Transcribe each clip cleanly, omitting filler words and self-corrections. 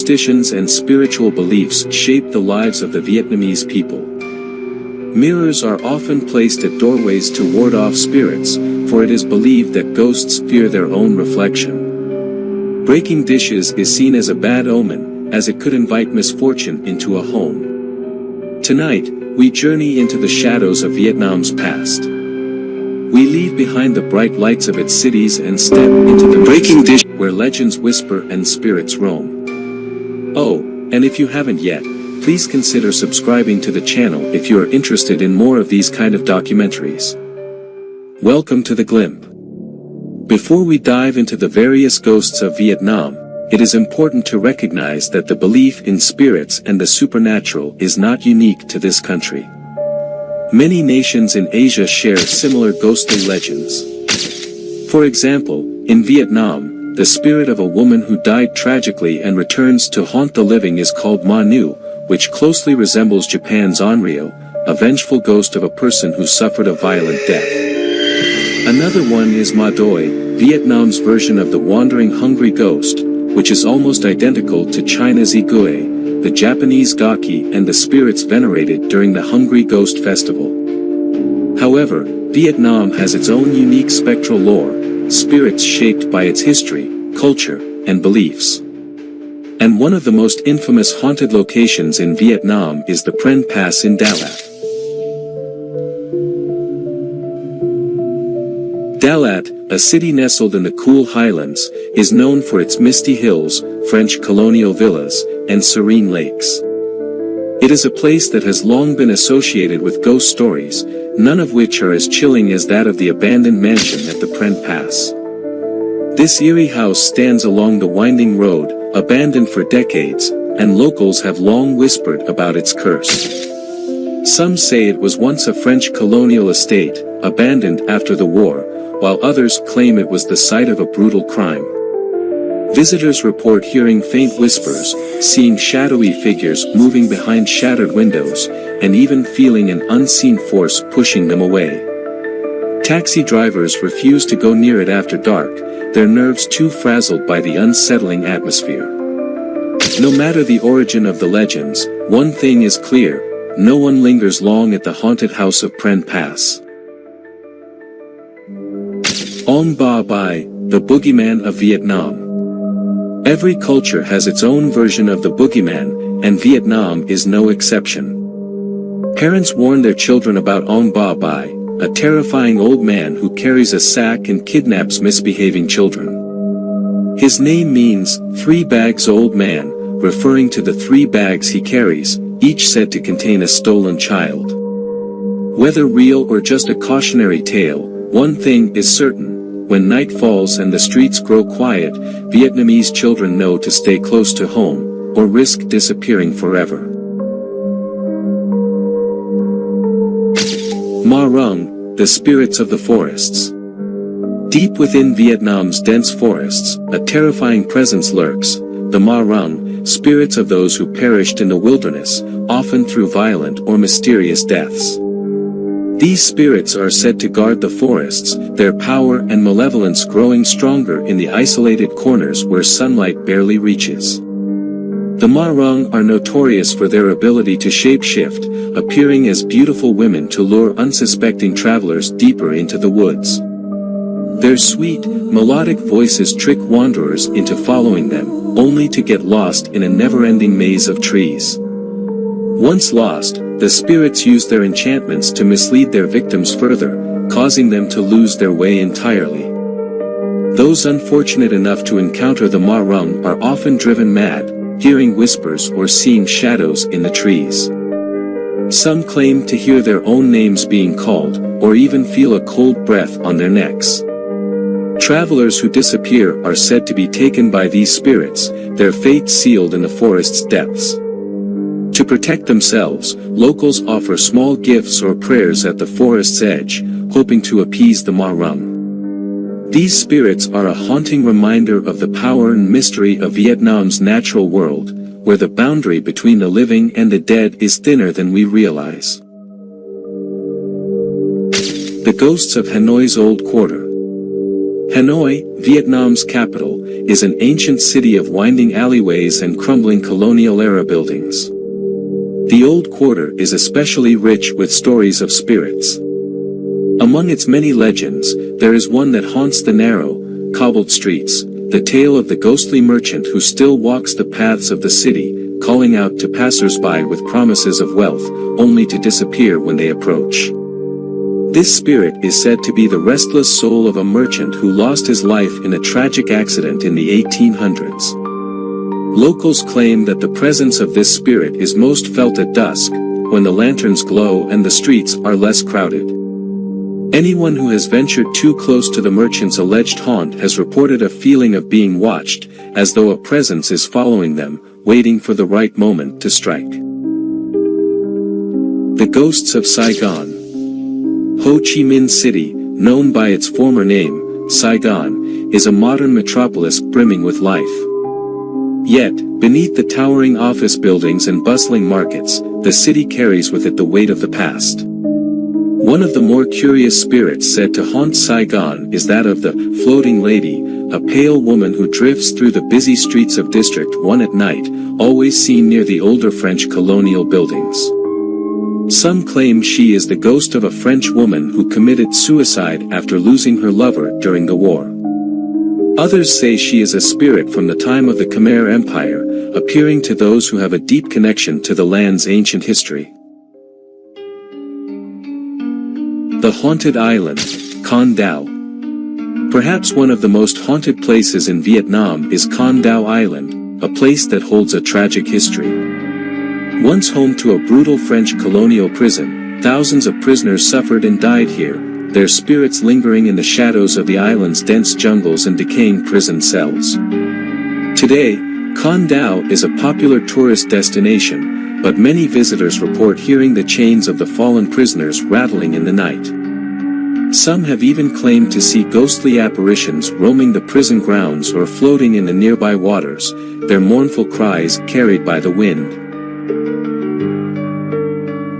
Superstitions and spiritual beliefs shape the lives of the Vietnamese people. Mirrors are often placed at doorways to ward off spirits, for it is believed that ghosts fear their own reflection. Breaking dishes is seen as a bad omen, as it could invite misfortune into a home. Tonight, we journey into the shadows of Vietnam's past. We leave behind the bright lights of its cities and step into the breaking dish where legends whisper and spirits roam. Oh, and if you haven't yet, please consider subscribing to the channel if you are interested in more of these kind of documentaries. Welcome to The Glimpse. Before we dive into the various ghosts of Vietnam, it is important to recognize that the belief in spirits and the supernatural is not unique to this country. Many nations in Asia share similar ghostly legends. For example, in Vietnam, the spirit of a woman who died tragically and returns to haunt the living is called Ma Nu, which closely resembles Japan's Onryo, a vengeful ghost of a person who suffered a violent death. Another one is Ma Doi, Vietnam's version of the wandering hungry ghost, which is almost identical to China's Igui, the Japanese Gaki, and the spirits venerated during the Hungry Ghost Festival. However, Vietnam has its own unique spectral lore, spirits shaped by its history, culture, and beliefs. And one of the most infamous haunted locations in Vietnam is the Pren Pass in Dalat. Dalat, a city nestled in the cool highlands, is known for its misty hills, French colonial villas, and serene lakes. It is a place that has long been associated with ghost stories, none of which are as chilling as that of the abandoned mansion at the Pren Pass. This eerie house stands along the winding road, abandoned for decades, and locals have long whispered about its curse. Some say it was once a French colonial estate, abandoned after the war, while others claim it was the site of a brutal crime. Visitors report hearing faint whispers, seeing shadowy figures moving behind shattered windows, and even feeling an unseen force pushing them away. Taxi drivers refuse to go near it after dark, their nerves too frazzled by the unsettling atmosphere. No matter the origin of the legends, one thing is clear: no one lingers long at the haunted house of Pren Pass. Ong Ba Bai, the boogeyman of Vietnam. Every culture has its own version of the boogeyman, and Vietnam is no exception. Parents warn their children about Ong Ba Bai, a terrifying old man who carries a sack and kidnaps misbehaving children. His name means, 3 bags old man, referring to the 3 bags he carries, each said to contain a stolen child. Whether real or just a cautionary tale, one thing is certain: when night falls and the streets grow quiet, Vietnamese children know to stay close to home, or risk disappearing forever. Ma Rung, the spirits of the forests. Deep within Vietnam's dense forests, a terrifying presence lurks, the Ma Rung, spirits of those who perished in the wilderness, often through violent or mysterious deaths. These spirits are said to guard the forests, their power and malevolence growing stronger in the isolated corners where sunlight barely reaches. The Ma Rung are notorious for their ability to shapeshift, appearing as beautiful women to lure unsuspecting travelers deeper into the woods. Their sweet, melodic voices trick wanderers into following them, only to get lost in a never-ending maze of trees. Once lost, the spirits use their enchantments to mislead their victims further, causing them to lose their way entirely. Those unfortunate enough to encounter the Ma Rung are often driven mad, hearing whispers or seeing shadows in the trees. Some claim to hear their own names being called, or even feel a cold breath on their necks. Travelers who disappear are said to be taken by these spirits, their fate sealed in the forest's depths. To protect themselves, locals offer small gifts or prayers at the forest's edge, hoping to appease the Ma Rung. These spirits are a haunting reminder of the power and mystery of Vietnam's natural world, where the boundary between the living and the dead is thinner than we realize. The ghosts of Hanoi's Old Quarter. Hanoi, Vietnam's capital, is an ancient city of winding alleyways and crumbling colonial-era buildings. The Old Quarter is especially rich with stories of spirits. Among its many legends, there is one that haunts the narrow, cobbled streets, the tale of the ghostly merchant who still walks the paths of the city, calling out to passers-by with promises of wealth, only to disappear when they approach. This spirit is said to be the restless soul of a merchant who lost his life in a tragic accident in the 1800s. Locals claim that the presence of this spirit is most felt at dusk, when the lanterns glow and the streets are less crowded. Anyone who has ventured too close to the merchant's alleged haunt has reported a feeling of being watched, as though a presence is following them, waiting for the right moment to strike. The Ghosts of Saigon. Ho Chi Minh City, known by its former name, Saigon, is a modern metropolis brimming with life. Yet, beneath the towering office buildings and bustling markets, the city carries with it the weight of the past. One of the more curious spirits said to haunt Saigon is that of the Floating Lady, a pale woman who drifts through the busy streets of District 1 at night, always seen near the older French colonial buildings. Some claim she is the ghost of a French woman who committed suicide after losing her lover during the war. Others say she is a spirit from the time of the Khmer Empire, appearing to those who have a deep connection to the land's ancient history. The Haunted Island, Con Dao. Perhaps one of the most haunted places in Vietnam is Con Dao Island, a place that holds a tragic history. Once home to a brutal French colonial prison, thousands of prisoners suffered and died here, their spirits lingering in the shadows of the island's dense jungles and decaying prison cells. Today, Con Dao is a popular tourist destination, but many visitors report hearing the chains of the fallen prisoners rattling in the night. Some have even claimed to see ghostly apparitions roaming the prison grounds or floating in the nearby waters, their mournful cries carried by the wind.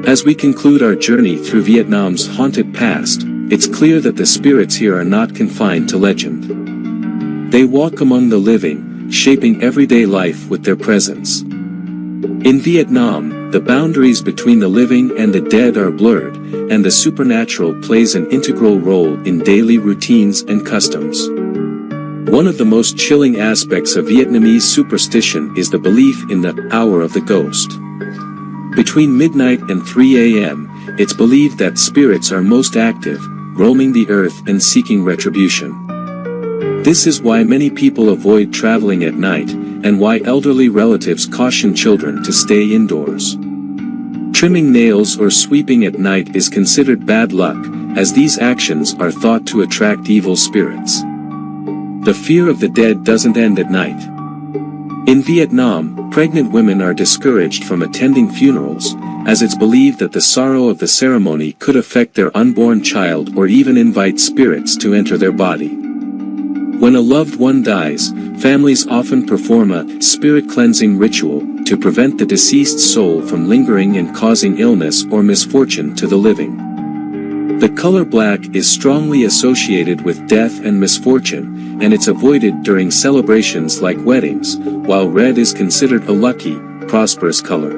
As we conclude our journey through Vietnam's haunted past, it's clear that the spirits here are not confined to legend. They walk among the living, shaping everyday life with their presence. In Vietnam, the boundaries between the living and the dead are blurred, and the supernatural plays an integral role in daily routines and customs. One of the most chilling aspects of Vietnamese superstition is the belief in the hour of the ghost. Between midnight and 3 a.m., it's believed that spirits are most active, roaming the earth and seeking retribution. This is why many people avoid traveling at night, and why elderly relatives caution children to stay indoors. Trimming nails or sweeping at night is considered bad luck, as these actions are thought to attract evil spirits. The fear of the dead doesn't end at night. In Vietnam, pregnant women are discouraged from attending funerals, as it's believed that the sorrow of the ceremony could affect their unborn child or even invite spirits to enter their body. When a loved one dies, families often perform a spirit-cleansing ritual to prevent the deceased soul from lingering and causing illness or misfortune to the living. The color black is strongly associated with death and misfortune, and it's avoided during celebrations like weddings, while red is considered a lucky, prosperous color.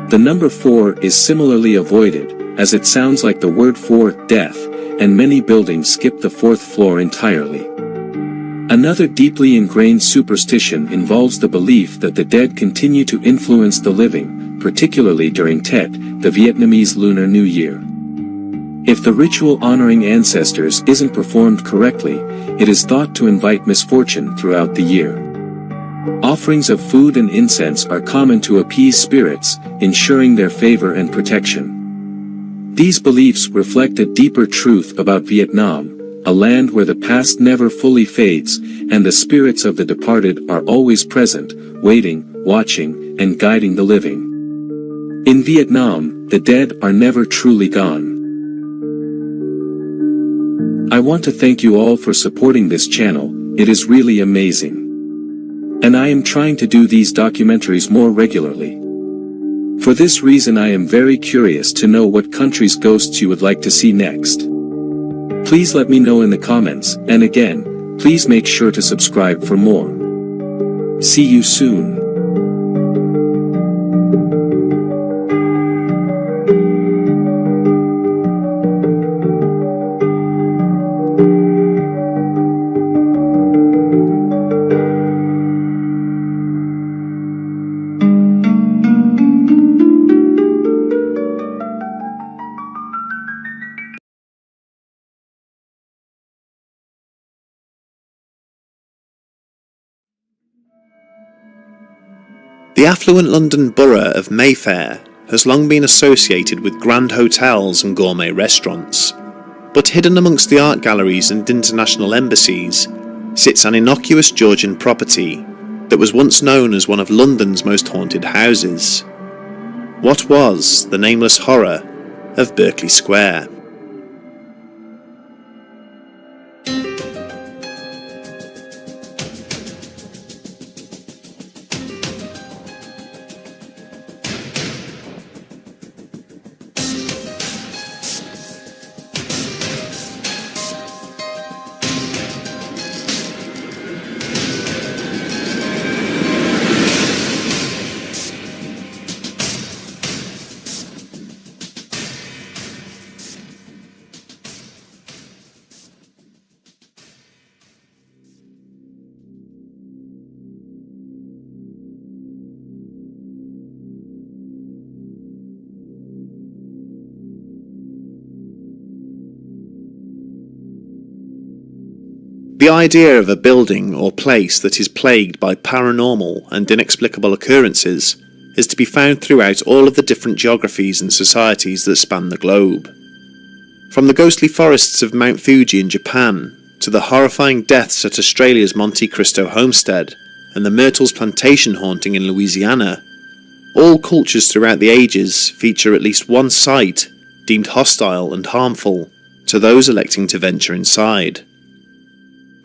The number 4 is similarly avoided, as it sounds like the word for death, and many buildings skip the 4th floor entirely. Another deeply ingrained superstition involves the belief that the dead continue to influence the living, particularly during Tet, the Vietnamese Lunar New Year. If the ritual honoring ancestors isn't performed correctly, it is thought to invite misfortune throughout the year. Offerings of food and incense are common to appease spirits, ensuring their favor and protection. These beliefs reflect a deeper truth about Vietnam, a land where the past never fully fades, and the spirits of the departed are always present, waiting, watching, and guiding the living. In Vietnam, the dead are never truly gone. I want to thank you all for supporting this channel, it is really amazing. And I am trying to do these documentaries more regularly. For this reason I am very curious to know what country's ghosts you would like to see next. Please let me know in the comments, and again, please make sure to subscribe for more. See you soon. The affluent London borough of Mayfair has long been associated with grand hotels and gourmet restaurants, but hidden amongst the art galleries and international embassies sits an innocuous Georgian property that was once known as one of London's most haunted houses. What was the nameless horror of Berkeley Square? The idea of a building or place that is plagued by paranormal and inexplicable occurrences is to be found throughout all of the different geographies and societies that span the globe. From the ghostly forests of Mount Fuji in Japan, to the horrifying deaths at Australia's Monte Cristo homestead, and the Myrtles plantation haunting in Louisiana, all cultures throughout the ages feature at least one site deemed hostile and harmful to those electing to venture inside.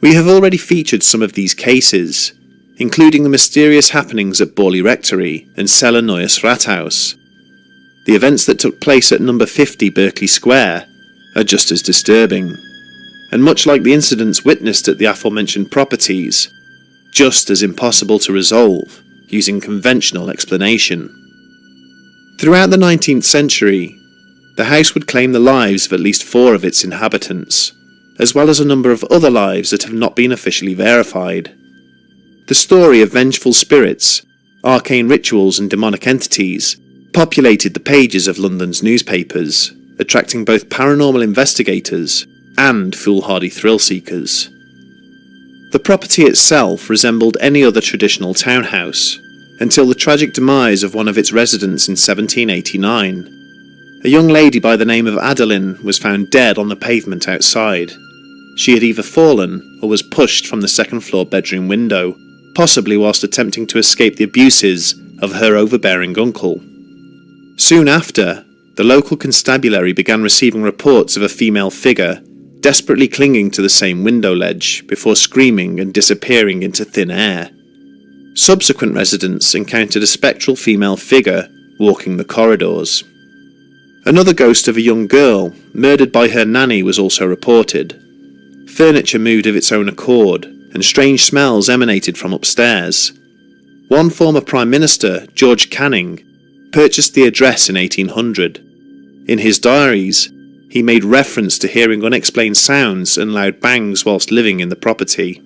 We have already featured some of these cases, including the mysterious happenings at Borley Rectory and Celle Neues Rathaus. The events that took place at number 50 Berkeley Square are just as disturbing, and much like the incidents witnessed at the aforementioned properties, just as impossible to resolve using conventional explanation. Throughout the 19th century, the house would claim the lives of at least 4 of its inhabitants, as well as a number of other lives that have not been officially verified. The story of vengeful spirits, arcane rituals and demonic entities populated the pages of London's newspapers, attracting both paranormal investigators and foolhardy thrill seekers. The property itself resembled any other traditional townhouse, until the tragic demise of one of its residents in 1789. A young lady by the name of Adeline was found dead on the pavement outside. She had either fallen or was pushed from the second-floor bedroom window, possibly whilst attempting to escape the abuses of her overbearing uncle. Soon after, the local constabulary began receiving reports of a female figure desperately clinging to the same window ledge before screaming and disappearing into thin air. Subsequent residents encountered a spectral female figure walking the corridors. Another ghost of a young girl, murdered by her nanny, was also reported. Furniture moved of its own accord, and strange smells emanated from upstairs. One former Prime Minister, George Canning, purchased the address in 1800. In his diaries, he made reference to hearing unexplained sounds and loud bangs whilst living in the property.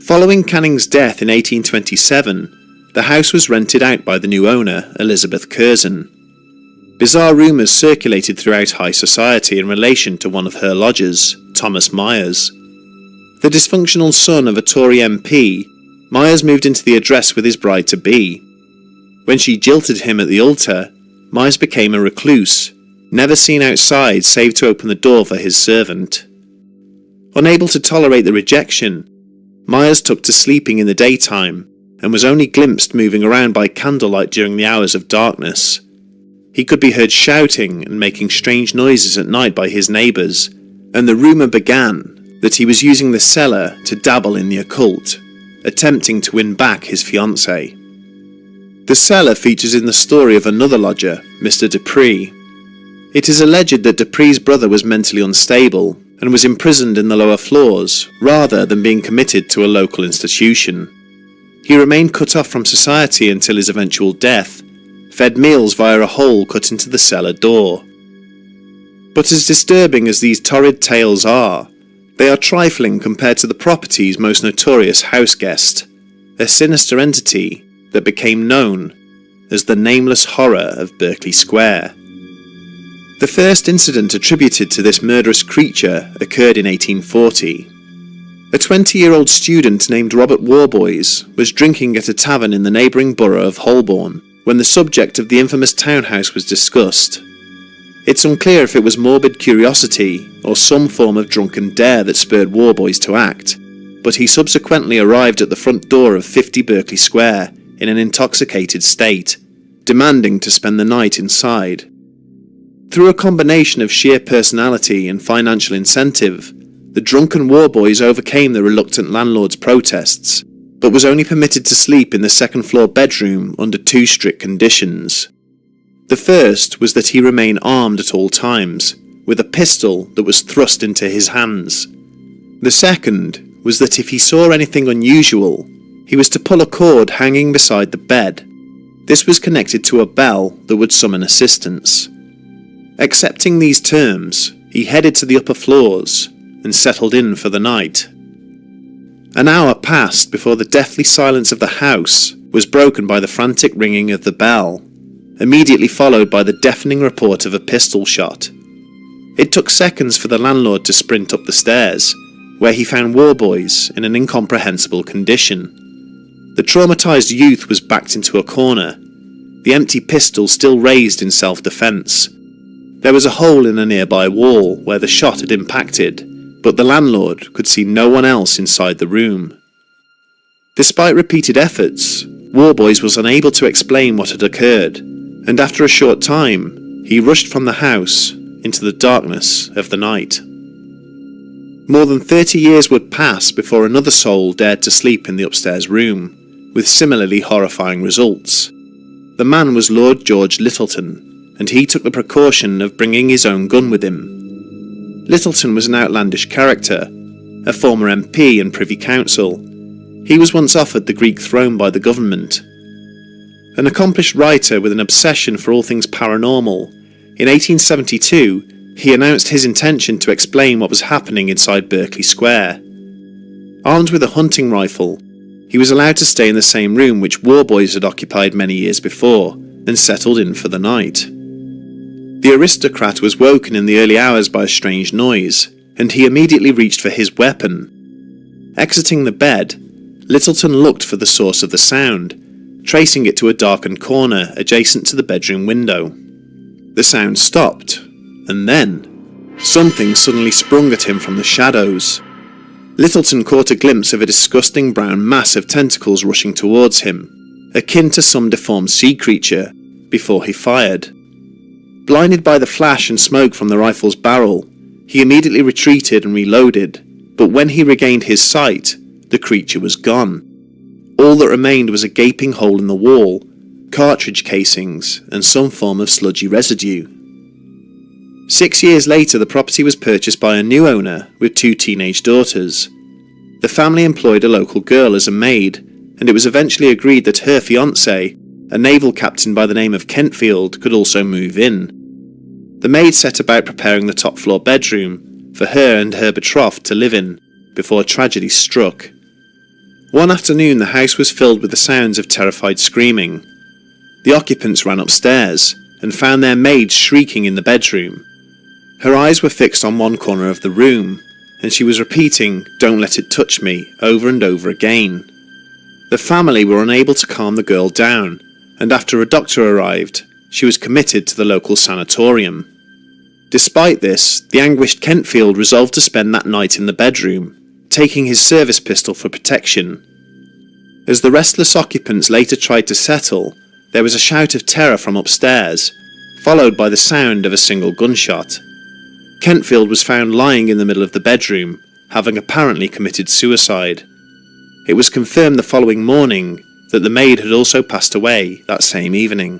Following Canning's death in 1827, the house was rented out by the new owner, Elizabeth Curzon. Bizarre rumours circulated throughout high society in relation to one of her lodgers, Thomas Myers. The dysfunctional son of a Tory MP, Myers moved into the address with his bride-to-be. When she jilted him at the altar, Myers became a recluse, never seen outside save to open the door for his servant. Unable to tolerate the rejection, Myers took to sleeping in the daytime and was only glimpsed moving around by candlelight during the hours of darkness. He could be heard shouting and making strange noises at night by his neighbours, and the rumour began that he was using the cellar to dabble in the occult, attempting to win back his fiancée. The cellar features in the story of another lodger, Mr. Dupree. It is alleged that Dupree's brother was mentally unstable and was imprisoned in the lower floors rather than being committed to a local institution. He remained cut off from society until his eventual death, fed meals via a hole cut into the cellar door. But as disturbing as these torrid tales are, they are trifling compared to the property's most notorious house guest, a sinister entity that became known as the Nameless Horror of Berkeley Square. The first incident attributed to this murderous creature occurred in 1840. A 20-year-old student named Robert Warboys was drinking at a tavern in the neighbouring borough of Holborn when the subject of the infamous townhouse was discussed. It's unclear if it was morbid curiosity or some form of drunken dare that spurred Warboys to act, but he subsequently arrived at the front door of 50 Berkeley Square in an intoxicated state, demanding to spend the night inside. Through a combination of sheer personality and financial incentive, the drunken Warboys overcame the reluctant landlord's protests, but was only permitted to sleep in the second-floor bedroom under two strict conditions. The first was that he remain armed at all times, with a pistol that was thrust into his hands. The second was that if he saw anything unusual, he was to pull a cord hanging beside the bed. This was connected to a bell that would summon assistance. Accepting these terms, he headed to the upper floors and settled in for the night. An hour passed before the deathly silence of the house was broken by the frantic ringing of the bell, immediately followed by the deafening report of a pistol shot. It took seconds for the landlord to sprint up the stairs, where he found Warboys in an incomprehensible condition. The traumatised youth was backed into a corner, the empty pistol still raised in self-defence. There was a hole in a nearby wall where the shot had impacted, but the landlord could see no one else inside the room. Despite repeated efforts, Warboys was unable to explain what had occurred, and after a short time, he rushed from the house into the darkness of the night. More than 30 years would pass before another soul dared to sleep in the upstairs room, with similarly horrifying results. The man was Lord George Littleton, and he took the precaution of bringing his own gun with him. Littleton was an outlandish character, a former MP and Privy Council. He was once offered the Greek throne by the government. An accomplished writer with an obsession for all things paranormal, in 1872 he announced his intention to explain what was happening inside Berkeley Square. Armed with a hunting rifle, he was allowed to stay in the same room which Warboys had occupied many years before, and settled in for the night. The aristocrat was woken in the early hours by a strange noise, and he immediately reached for his weapon. Exiting the bed, Littleton looked for the source of the sound, tracing it to a darkened corner adjacent to the bedroom window. The sound stopped, and then something suddenly sprung at him from the shadows. Littleton caught a glimpse of a disgusting brown mass of tentacles rushing towards him, akin to some deformed sea creature, before he fired. Blinded by the flash and smoke from the rifle's barrel, he immediately retreated and reloaded, but when he regained his sight, the creature was gone. All that remained was a gaping hole in the wall, cartridge casings, and some form of sludgy residue. 6 years later, the property was purchased by a new owner with 2 teenage daughters. The family employed a local girl as a maid, and it was eventually agreed that her fiancé, a naval captain by the name of Kentfield, could also move in. The maid set about preparing the top floor bedroom for her and her betrothed to live in, before tragedy struck. One afternoon the house was filled with the sounds of terrified screaming. The occupants ran upstairs and found their maid shrieking in the bedroom. Her eyes were fixed on one corner of the room, and she was repeating, "Don't let it touch me," over and over again. The family were unable to calm the girl down, and after a doctor arrived, she was committed to the local sanatorium. Despite this, the anguished Kentfield resolved to spend that night in the bedroom, taking his service pistol for protection. As the restless occupants later tried to settle, there was a shout of terror from upstairs, followed by the sound of a single gunshot. Kentfield was found lying in the middle of the bedroom, having apparently committed suicide. It was confirmed the following morning that the maid had also passed away that same evening.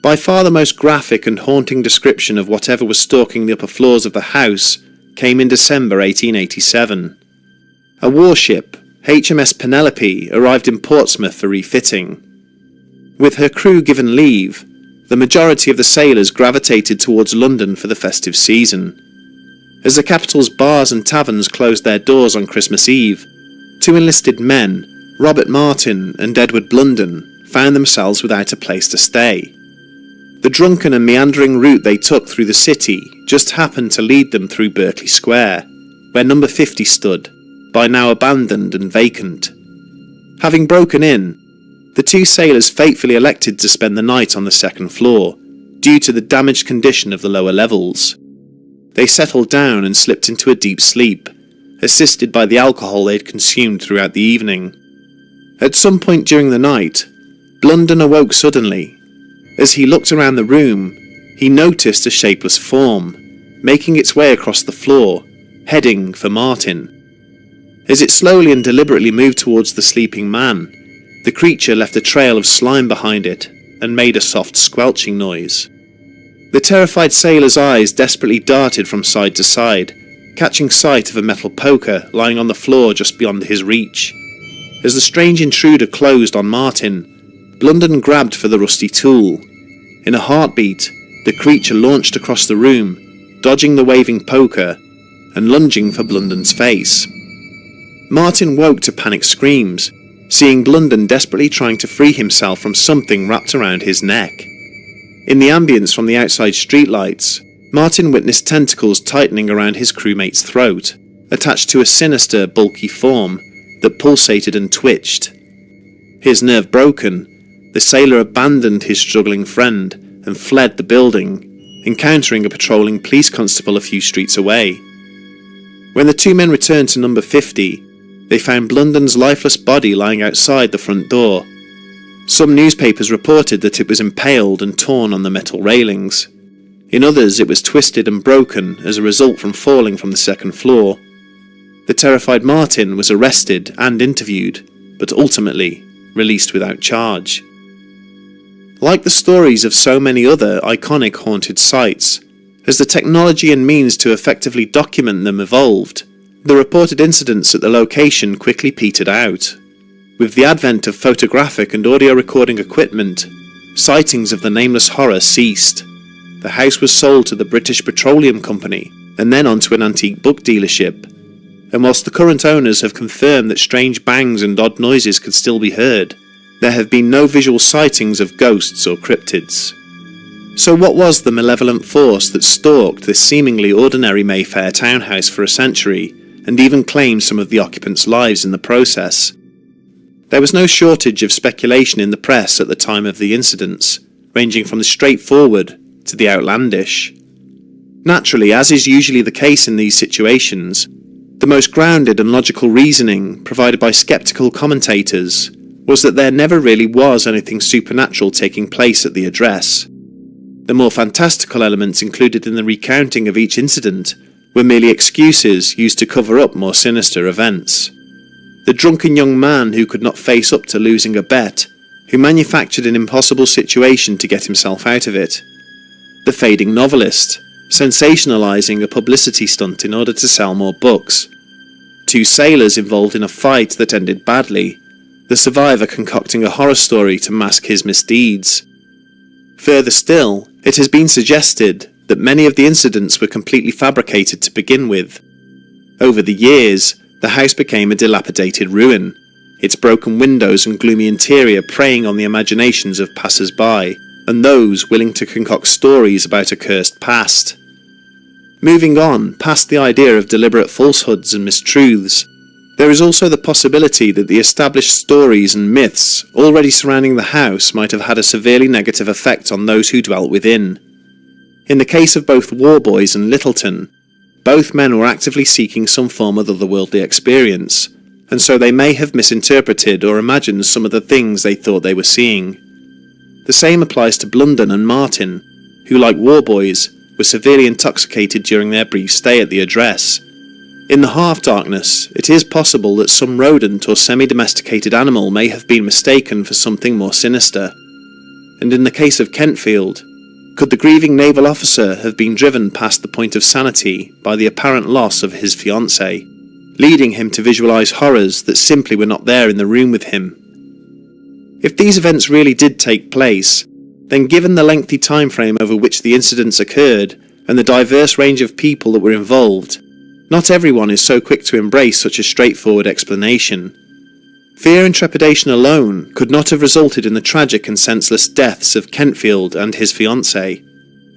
By far the most graphic and haunting description of whatever was stalking the upper floors of the house came in December 1887. A warship, HMS Penelope, arrived in Portsmouth for refitting. With her crew given leave, the majority of the sailors gravitated towards London for the festive season. As the capital's bars and taverns closed their doors on Christmas Eve, two enlisted men, Robert Martin and Edward Blunden, found themselves without a place to stay. The drunken and meandering route they took through the city just happened to lead them through Berkeley Square, where number 50 stood, by now abandoned and vacant. Having broken in, the two sailors fatefully elected to spend the night on the second floor, due to the damaged condition of the lower levels. They settled down and slipped into a deep sleep, assisted by the alcohol they'd consumed throughout the evening. At some point during the night, Blunden awoke suddenly. As he looked around the room, he noticed a shapeless form, making its way across the floor, heading for Martin. As it slowly and deliberately moved towards the sleeping man, the creature left a trail of slime behind it and made a soft squelching noise. The terrified sailor's eyes desperately darted from side to side, catching sight of a metal poker lying on the floor just beyond his reach. As the strange intruder closed on Martin, Blunden grabbed for the rusty tool. In a heartbeat, the creature launched across the room, dodging the waving poker and lunging for Blunden's face. Martin woke to panicked screams, seeing Blunden desperately trying to free himself from something wrapped around his neck. In the ambience from the outside streetlights, Martin witnessed tentacles tightening around his crewmate's throat, attached to a sinister, bulky form that pulsated and twitched. His nerve broken, the sailor abandoned his struggling friend and fled the building, encountering a patrolling police constable a few streets away. When the two men returned to number 50, they found Blunden's lifeless body lying outside the front door. Some newspapers reported that it was impaled and torn on the metal railings. In others, it was twisted and broken as a result from falling from the second floor. The terrified Martin was arrested and interviewed, but ultimately released without charge. Like the stories of so many other iconic haunted sites, as the technology and means to effectively document them evolved, the reported incidents at the location quickly petered out. With the advent of photographic and audio recording equipment, sightings of the nameless horror ceased. The house was sold to the British Petroleum Company and then on to an antique book dealership, and whilst the current owners have confirmed that strange bangs and odd noises could still be heard, there have been no visual sightings of ghosts or cryptids. So what was the malevolent force that stalked this seemingly ordinary Mayfair townhouse for a century, and even claimed some of the occupants' lives in the process? There was no shortage of speculation in the press at the time of the incidents, ranging from the straightforward to the outlandish. Naturally, as is usually the case in these situations, the most grounded and logical reasoning provided by skeptical commentators was that there never really was anything supernatural taking place at the address. The more fantastical elements included in the recounting of each incident were merely excuses used to cover up more sinister events. The drunken young man who could not face up to losing a bet, who manufactured an impossible situation to get himself out of it. The fading novelist, sensationalizing a publicity stunt in order to sell more books. Two sailors involved in a fight that ended badly, the survivor concocting a horror story to mask his misdeeds. Further still, it has been suggested that many of the incidents were completely fabricated to begin with. Over the years, the house became a dilapidated ruin, its broken windows and gloomy interior preying on the imaginations of passers-by, and those willing to concoct stories about a cursed past. Moving on, past the idea of deliberate falsehoods and mistruths, there is also the possibility that the established stories and myths already surrounding the house might have had a severely negative effect on those who dwelt within. In the case of both Warboys and Littleton, both men were actively seeking some form of otherworldly experience, and so they may have misinterpreted or imagined some of the things they thought they were seeing. The same applies to Blunden and Martin, who, like Warboys, were severely intoxicated during their brief stay at the address. In the half-darkness, it is possible that some rodent or semi-domesticated animal may have been mistaken for something more sinister. And in the case of Kentfield, Could the grieving naval officer have been driven past the point of sanity by the apparent loss of his fiancée, leading him to visualize horrors that simply were not there in the room with him? If these events really did take place, then given the lengthy time frame over which the incidents occurred and the diverse range of people that were involved, not everyone is so quick to embrace such a straightforward explanation. Fear and trepidation alone could not have resulted in the tragic and senseless deaths of Kentfield and his fiancée,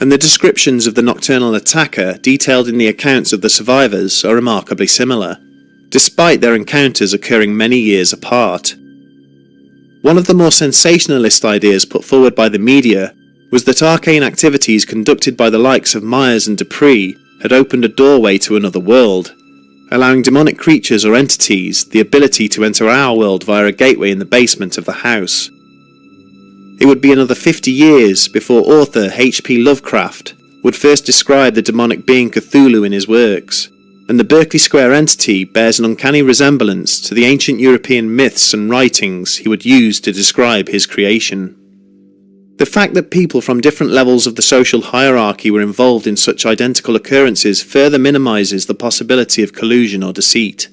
and the descriptions of the nocturnal attacker detailed in the accounts of the survivors are remarkably similar, despite their encounters occurring many years apart. One of the more sensationalist ideas put forward by the media was that arcane activities conducted by the likes of Myers and Dupree had opened a doorway to another world, allowing demonic creatures or entities the ability to enter our world via a gateway in the basement of the house. It would be another 50 years before author H.P. Lovecraft would first describe the demonic being Cthulhu in his works, and the Berkeley Square entity bears an uncanny resemblance to the ancient European myths and writings he would use to describe his creation. The fact that people from different levels of the social hierarchy were involved in such identical occurrences further minimises the possibility of collusion or deceit.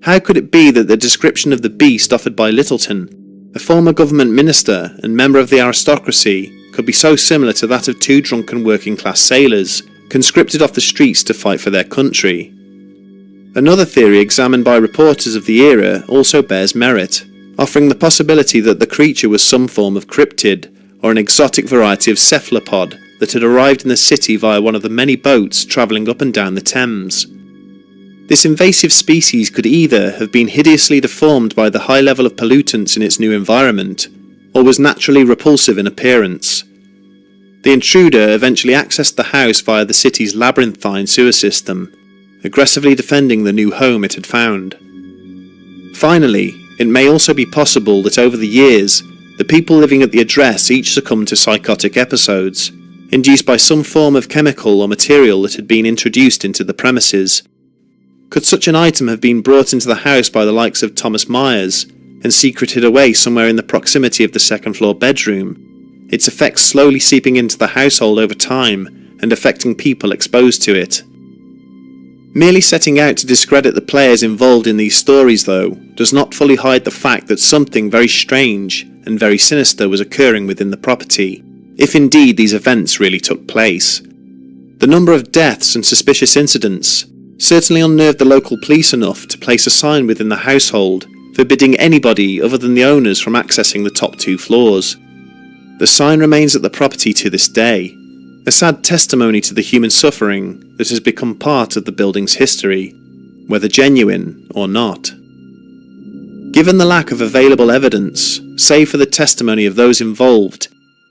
How could it be that the description of the beast offered by Littleton, a former government minister and member of the aristocracy, could be so similar to that of two drunken working-class sailors, conscripted off the streets to fight for their country? Another theory examined by reporters of the era also bears merit, offering the possibility that the creature was some form of cryptid, or an exotic variety of cephalopod that had arrived in the city via one of the many boats travelling up and down the Thames. This invasive species could either have been hideously deformed by the high level of pollutants in its new environment, or was naturally repulsive in appearance. The intruder eventually accessed the house via the city's labyrinthine sewer system, aggressively defending the new home it had found. Finally, it may also be possible that over the years, the people living at the address each succumbed to psychotic episodes, induced by some form of chemical or material that had been introduced into the premises. Could such an item have been brought into the house by the likes of Thomas Myers, and secreted away somewhere in the proximity of the second-floor bedroom, its effects slowly seeping into the household over time and affecting people exposed to it? Merely setting out to discredit the players involved in these stories, though, does not fully hide the fact that something very strange and very sinister was occurring within the property, if indeed these events really took place. The number of deaths and suspicious incidents certainly unnerved the local police enough to place a sign within the household forbidding anybody other than the owners from accessing the top 2 floors. The sign remains at the property to this day, a sad testimony to the human suffering that has become part of the building's history, whether genuine or not. Given the lack of available evidence, save for the testimony of those involved,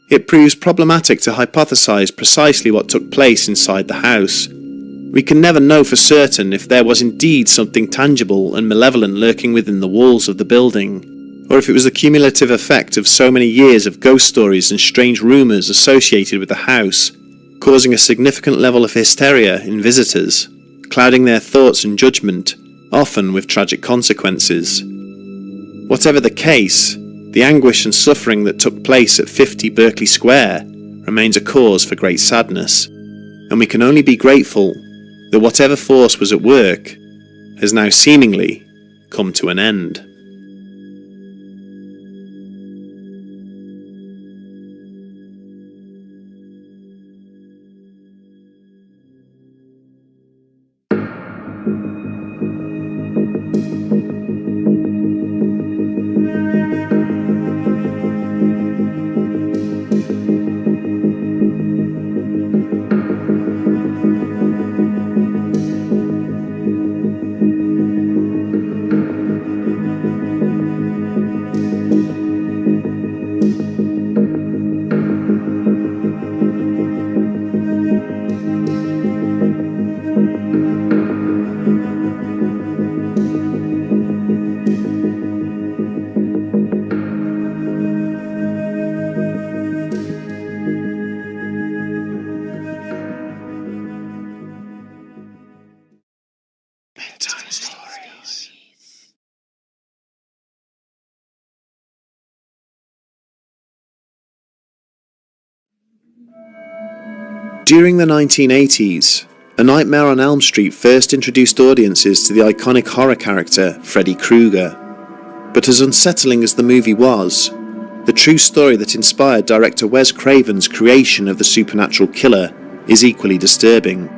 it proves problematic to hypothesize precisely what took place inside the house. We can never know for certain if there was indeed something tangible and malevolent lurking within the walls of the building, or if it was the cumulative effect of so many years of ghost stories and strange rumours associated with the house, causing a significant level of hysteria in visitors, clouding their thoughts and judgment, often with tragic consequences. Whatever the case, the anguish and suffering that took place at 50 Berkeley Square remains a cause for great sadness, and we can only be grateful that whatever force was at work has now seemingly come to an end. During the 1980s, A Nightmare on Elm Street first introduced audiences to the iconic horror character Freddy Krueger. But as unsettling as the movie was, the true story that inspired director Wes Craven's creation of the supernatural killer is equally disturbing.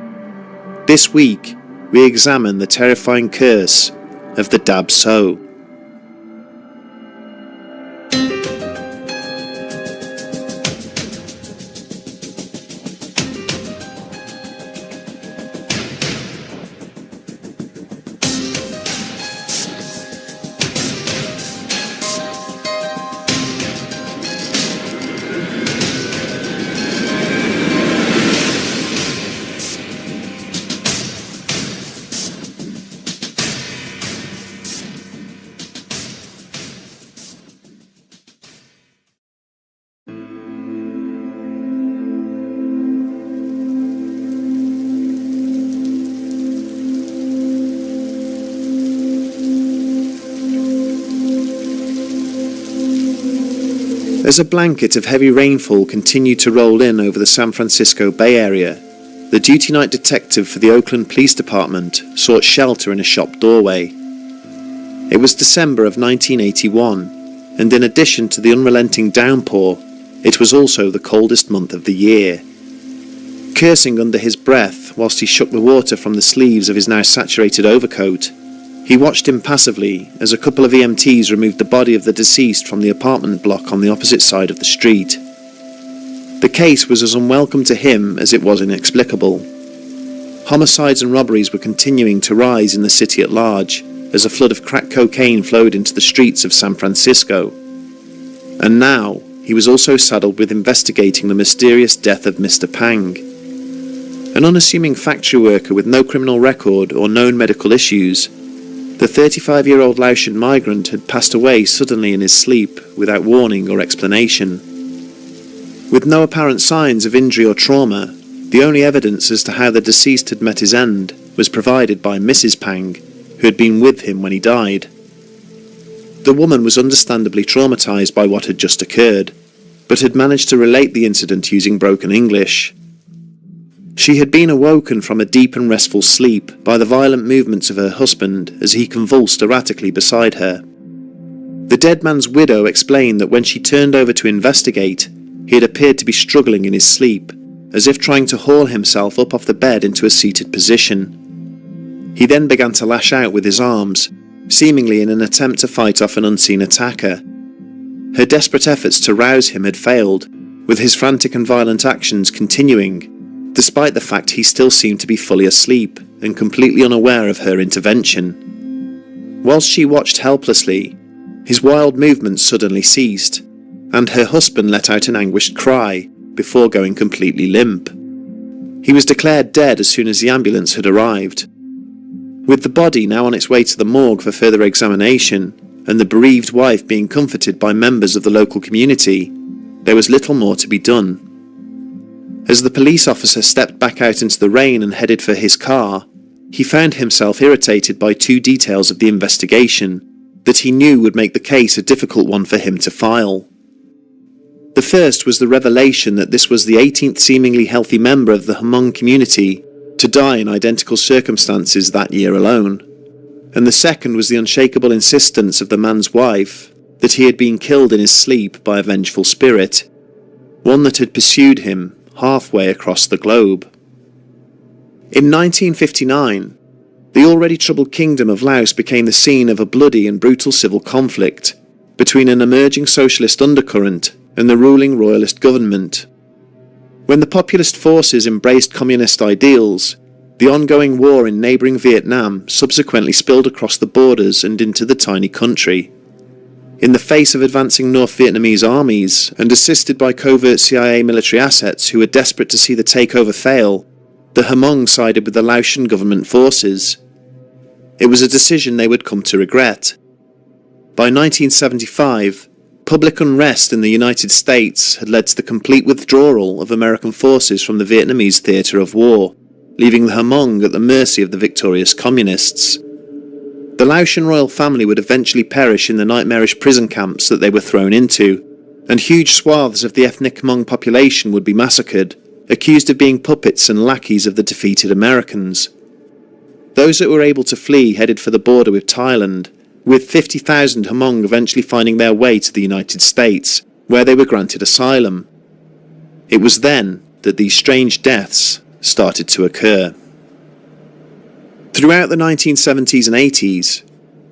This week, we examine the terrifying curse of the Dab So. As a blanket of heavy rainfall continued to roll in over the San Francisco Bay Area, the duty night detective for the Oakland Police Department sought shelter in a shop doorway. It was December of 1981, and in addition to the unrelenting downpour, it was also the coldest month of the year. Cursing under his breath whilst he shook the water from the sleeves of his now saturated overcoat, he watched impassively as a couple of EMTs removed the body of the deceased from the apartment block on the opposite side of the street. The case was as unwelcome to him as it was inexplicable. Homicides and robberies were continuing to rise in the city at large as a flood of crack cocaine flowed into the streets of San Francisco. And now, he was also saddled with investigating the mysterious death of Mr. Pang. An unassuming factory worker with no criminal record or known medical issues, the 35-year-old Laotian migrant had passed away suddenly in his sleep without warning or explanation. With no apparent signs of injury or trauma, the only evidence as to how the deceased had met his end was provided by Mrs. Pang, who had been with him when he died. The woman was understandably traumatized by what had just occurred, but had managed to relate the incident using broken English. She had been awoken from a deep and restful sleep by the violent movements of her husband as he convulsed erratically beside her. The dead man's widow explained that when she turned over to investigate, he had appeared to be struggling in his sleep, as if trying to haul himself up off the bed into a seated position. He then began to lash out with his arms, seemingly in an attempt to fight off an unseen attacker. Her desperate efforts to rouse him had failed, with his frantic and violent actions continuing, despite the fact he still seemed to be fully asleep and completely unaware of her intervention. Whilst she watched helplessly, his wild movements suddenly ceased, and her husband let out an anguished cry before going completely limp. He was declared dead as soon as the ambulance had arrived. With the body now on its way to the morgue for further examination, and the bereaved wife being comforted by members of the local community, there was little more to be done. As the police officer stepped back out into the rain and headed for his car, he found himself irritated by two details of the investigation that he knew would make the case a difficult one for him to file. The first was the revelation that this was the 18th seemingly healthy member of the Hmong community to die in identical circumstances that year alone, and the second was the unshakable insistence of the man's wife that he had been killed in his sleep by a vengeful spirit, one that had pursued him halfway across the globe. In 1959, the already troubled kingdom of Laos became the scene of a bloody and brutal civil conflict between an emerging socialist undercurrent and the ruling royalist government. When the populist forces embraced communist ideals, the ongoing war in neighbouring Vietnam subsequently spilled across the borders and into the tiny country. In the face of advancing North Vietnamese armies, and assisted by covert CIA military assets who were desperate to see the takeover fail, the Hmong sided with the Laotian government forces. It was a decision they would come to regret. By 1975, public unrest in the United States had led to the complete withdrawal of American forces from the Vietnamese theatre of war, leaving the Hmong at the mercy of the victorious communists. The Laotian royal family would eventually perish in the nightmarish prison camps that they were thrown into, and huge swaths of the ethnic Hmong population would be massacred accused of being puppets and lackeys of the defeated Americans. Those that were able to flee headed for the border with Thailand, with 50,000 Hmong eventually finding their way to the United States, where they were granted asylum. It was then that these strange deaths started to occur. Throughout the 1970s and 80s,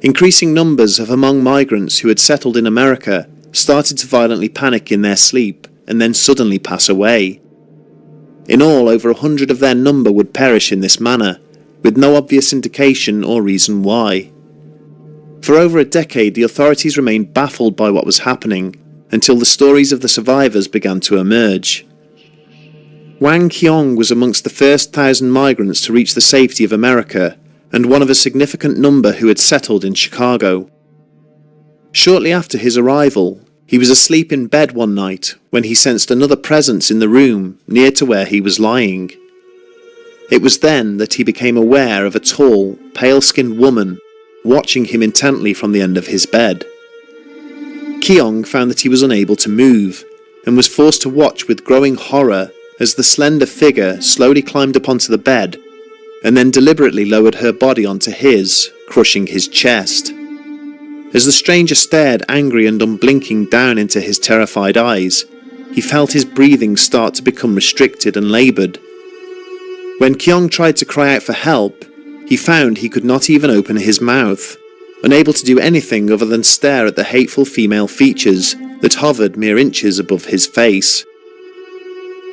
increasing numbers of Hmong migrants who had settled in America started to violently panic in their sleep and then suddenly pass away. In all, over 100 of their number would perish in this manner, with no obvious indication or reason why. For over a decade, the authorities remained baffled by what was happening, until the stories of the survivors began to emerge. Wang Qiong was amongst the first 1,000 migrants to reach the safety of America, and one of a significant number who had settled in Chicago. Shortly after his arrival, he was asleep in bed one night when he sensed another presence in the room near to where he was lying. It was then that he became aware of a tall, pale-skinned woman watching him intently from the end of his bed. Qiong found that he was unable to move, and was forced to watch with growing horror as the slender figure slowly climbed up onto the bed, and then deliberately lowered her body onto his, crushing his chest. As the stranger stared angry and unblinking down into his terrified eyes, he felt his breathing start to become restricted and laboured. When Qiong tried to cry out for help, he found he could not even open his mouth, unable to do anything other than stare at the hateful female features that hovered mere inches above his face.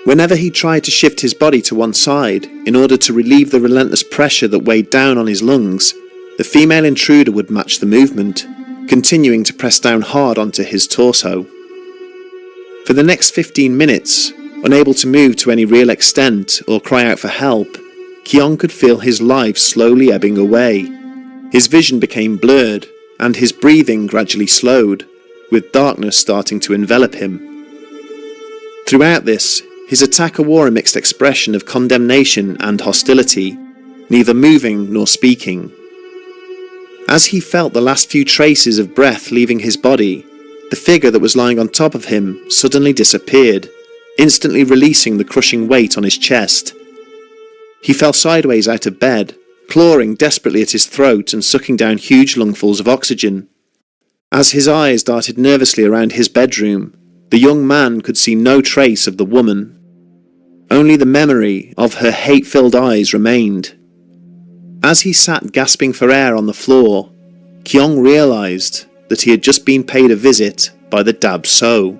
Whenever he tried to shift his body to one side in order to relieve the relentless pressure that weighed down on his lungs, the female intruder would match the movement, continuing to press down hard onto his torso. For the next 15 minutes, unable to move to any real extent or cry out for help, Qiong could feel his life slowly ebbing away. His vision became blurred, and his breathing gradually slowed, with darkness starting to envelop him. Throughout this, his attacker wore a mixed expression of condemnation and hostility, neither moving nor speaking. As he felt the last few traces of breath leaving his body, the figure that was lying on top of him suddenly disappeared, instantly releasing the crushing weight on his chest. He fell sideways out of bed, clawing desperately at his throat and sucking down huge lungfuls of oxygen. As his eyes darted nervously around his bedroom, the young man could see no trace of the woman. Only the memory of her hate-filled eyes remained. As he sat gasping for air on the floor, Qiong realised that he had just been paid a visit by the Dab So.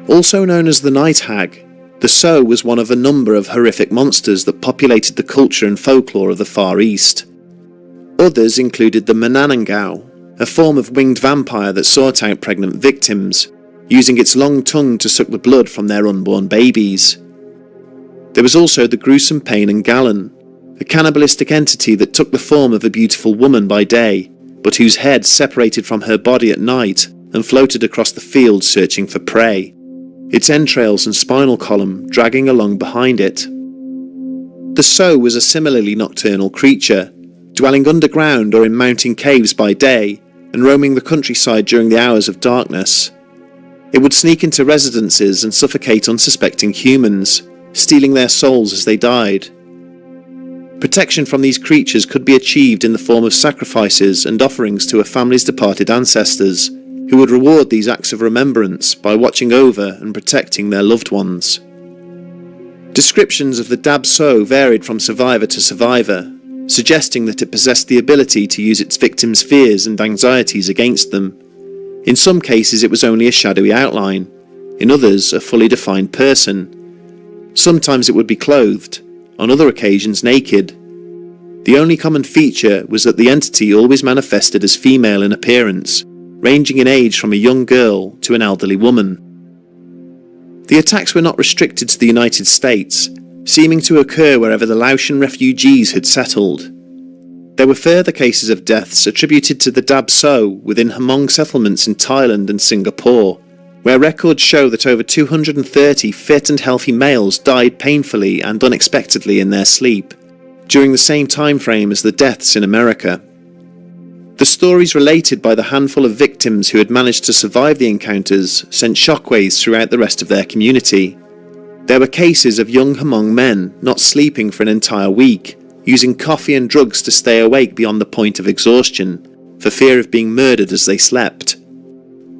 Also known as the Night Hag, the So was one of a number of horrific monsters that populated the culture and folklore of the Far East. Others included the Mananangau, a form of winged vampire that sought out pregnant victims, using its long tongue to suck the blood from their unborn babies. There was also the gruesome Pain and Gallon, a cannibalistic entity that took the form of a beautiful woman by day, but whose head separated from her body at night and floated across the field searching for prey, its entrails and spinal column dragging along behind it. The So was a similarly nocturnal creature, dwelling underground or in mountain caves by day and roaming the countryside during the hours of darkness. It would sneak into residences and suffocate unsuspecting humans, stealing their souls as they died. Protection from these creatures could be achieved in the form of sacrifices and offerings to a family's departed ancestors, who would reward these acts of remembrance by watching over and protecting their loved ones. Descriptions of the Dab So varied from survivor to survivor, suggesting that it possessed the ability to use its victims' fears and anxieties against them. In some cases it was only a shadowy outline, in others a fully defined person. Sometimes it would be clothed, on other occasions naked. The only common feature was that the entity always manifested as female in appearance, ranging in age from a young girl to an elderly woman. The attacks were not restricted to the United States, seeming to occur wherever the Laotian refugees had settled. There were further cases of deaths attributed to the Dab So within Hmong settlements in Thailand and Singapore, where records show that over 230 fit and healthy males died painfully and unexpectedly in their sleep, during the same time frame as the deaths in America. The stories related by the handful of victims who had managed to survive the encounters sent shockwaves throughout the rest of their community. There were cases of young Hmong men not sleeping for an entire week, using coffee and drugs to stay awake beyond the point of exhaustion, for fear of being murdered as they slept.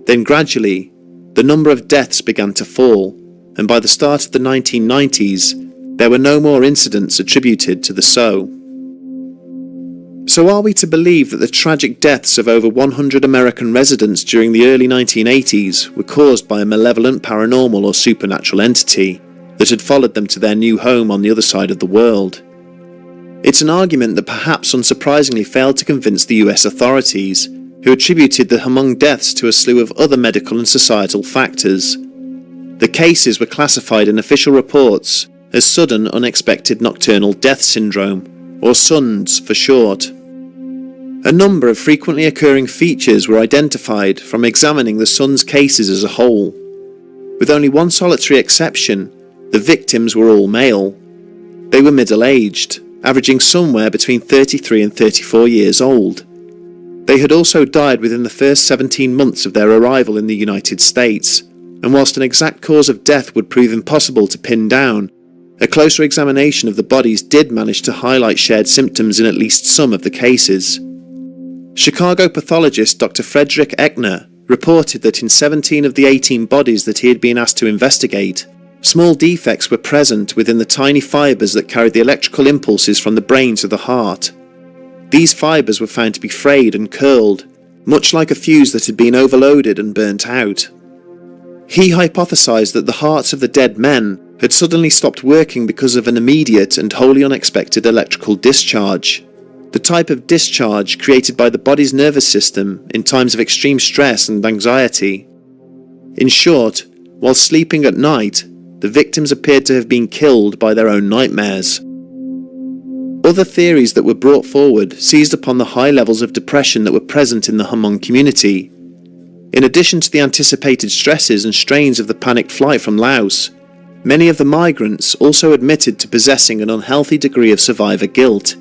Then gradually, the number of deaths began to fall, and by the start of the 1990s, there were no more incidents attributed to the Sow. So are we to believe that the tragic deaths of over 100 American residents during the early 1980s were caused by a malevolent paranormal or supernatural entity that had followed them to their new home on the other side of the world? It's an argument that perhaps unsurprisingly failed to convince the US authorities, who attributed the Hmong deaths to a slew of other medical and societal factors. The cases were classified in official reports as sudden unexpected nocturnal death syndrome, or SUNDS for short. A number of frequently occurring features were identified from examining the SUNDS cases as a whole. With only one solitary exception, the victims were all male. They were middle-aged, averaging somewhere between 33 and 34 years old. They had also died within the first 17 months of their arrival in the United States, and whilst an exact cause of death would prove impossible to pin down, a closer examination of the bodies did manage to highlight shared symptoms in at least some of the cases. Chicago pathologist Dr. Frederick Eckner reported that in 17 of the 18 bodies that he had been asked to investigate, small defects were present within the tiny fibres that carried the electrical impulses from the brain to the heart. These fibres were found to be frayed and curled, much like a fuse that had been overloaded and burnt out. He hypothesized that the hearts of the dead men had suddenly stopped working because of an immediate and wholly unexpected electrical discharge, the type of discharge created by the body's nervous system in times of extreme stress and anxiety. In short, while sleeping at night, the victims appeared to have been killed by their own nightmares. Other theories that were brought forward seized upon the high levels of depression that were present in the Hmong community. In addition to the anticipated stresses and strains of the panicked flight from Laos, many of the migrants also admitted to possessing an unhealthy degree of survivor guilt,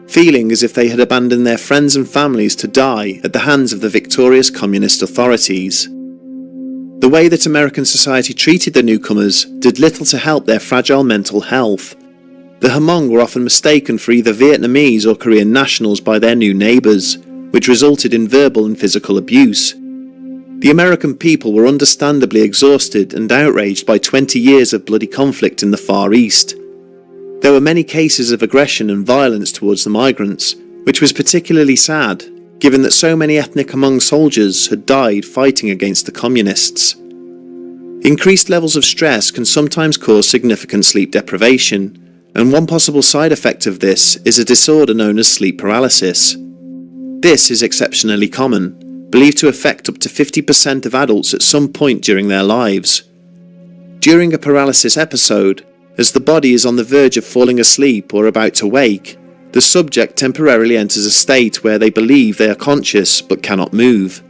feeling as if they had abandoned their friends and families to die at the hands of the victorious communist authorities. The way that American society treated the newcomers did little to help their fragile mental health. The Hmong were often mistaken for either Vietnamese or Korean nationals by their new neighbours, which resulted in verbal and physical abuse. The American people were understandably exhausted and outraged by 20 years of bloody conflict in the Far East. There were many cases of aggression and violence towards the migrants, which was particularly sad, given that so many ethnic Hmong soldiers had died fighting against the communists. Increased levels of stress can sometimes cause significant sleep deprivation, and one possible side effect of this is a disorder known as sleep paralysis. This is exceptionally common, believed to affect up to 50% of adults at some point during their lives. During a paralysis episode, as the body is on the verge of falling asleep or about to wake, the subject temporarily enters a state where they believe they are conscious but cannot move.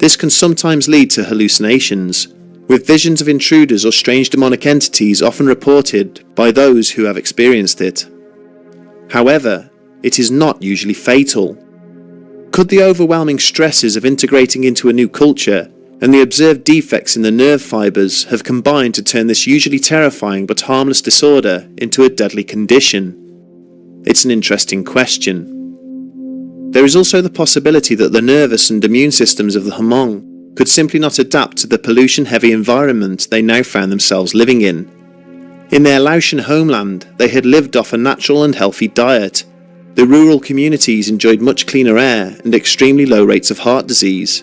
This can sometimes lead to hallucinations, with visions of intruders or strange demonic entities often reported by those who have experienced it. However, it is not usually fatal. Could the overwhelming stresses of integrating into a new culture and the observed defects in the nerve fibres have combined to turn this usually terrifying but harmless disorder into a deadly condition? It's an interesting question. There is also the possibility that the nervous and immune systems of the Hmong could simply not adapt to the pollution-heavy environment they now found themselves living in. In their Laotian homeland, they had lived off a natural and healthy diet. The rural communities enjoyed much cleaner air and extremely low rates of heart disease.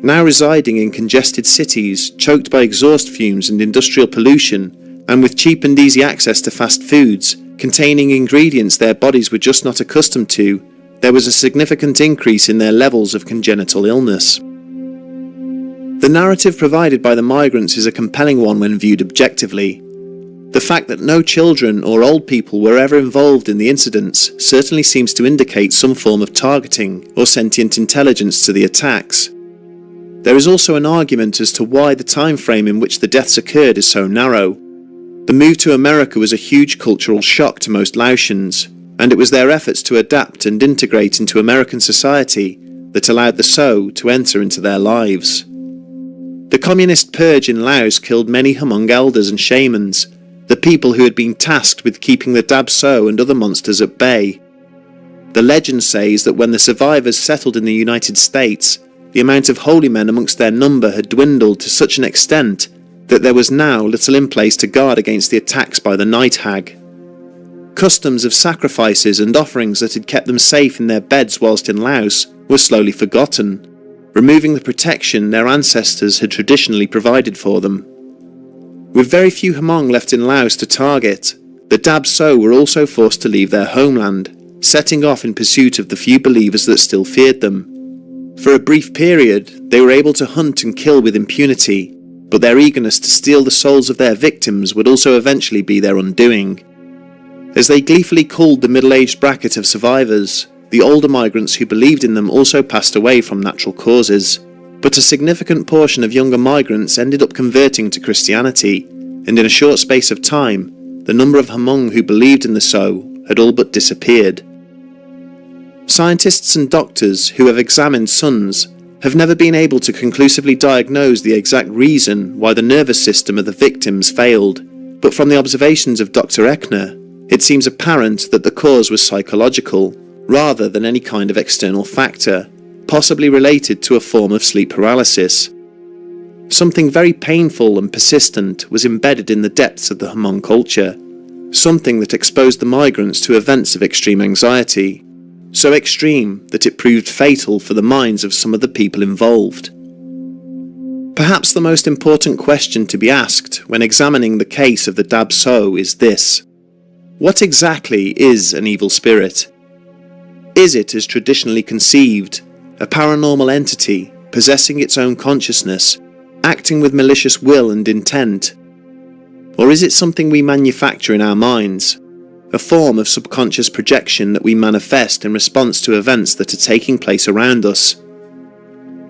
Now residing in congested cities, choked by exhaust fumes and industrial pollution, and with cheap and easy access to fast foods, containing ingredients their bodies were just not accustomed to, there was a significant increase in their levels of congenital illness. The narrative provided by the migrants is a compelling one when viewed objectively. The fact that no children or old people were ever involved in the incidents certainly seems to indicate some form of targeting or sentient intelligence to the attacks. There is also an argument as to why the time frame in which the deaths occurred is so narrow. The move to America was a huge cultural shock to most Laotians, and it was their efforts to adapt and integrate into American society that allowed the Sow to enter into their lives. The communist purge in Laos killed many Hmong elders and shamans, the people who had been tasked with keeping the Dab So and other monsters at bay. The legend says that when the survivors settled in the United States, the amount of holy men amongst their number had dwindled to such an extent that there was now little in place to guard against the attacks by the night hag. Customs of sacrifices and offerings that had kept them safe in their beds whilst in Laos were slowly forgotten, removing the protection their ancestors had traditionally provided for them. With very few Hmong left in Laos to target, the Dab So were also forced to leave their homeland, setting off in pursuit of the few believers that still feared them. For a brief period, they were able to hunt and kill with impunity, but their eagerness to steal the souls of their victims would also eventually be their undoing. As they gleefully called the middle-aged bracket of survivors, the older migrants who believed in them also passed away from natural causes, but a significant portion of younger migrants ended up converting to Christianity, and in a short space of time, the number of Hmong who believed in the So had all but disappeared. Scientists and doctors who have examined sons have never been able to conclusively diagnose the exact reason why the nervous system of the victims failed, but from the observations of Dr. Eckner, it seems apparent that the cause was psychological, rather than any kind of external factor, possibly related to a form of sleep paralysis. Something very painful and persistent was embedded in the depths of the Hmong culture, something that exposed the migrants to events of extreme anxiety, so extreme that it proved fatal for the minds of some of the people involved. Perhaps the most important question to be asked when examining the case of the Dab So is this: what exactly is an evil spirit? Is it, as traditionally conceived, a paranormal entity possessing its own consciousness, acting with malicious will and intent? Or is it something we manufacture in our minds, a form of subconscious projection that we manifest in response to events that are taking place around us?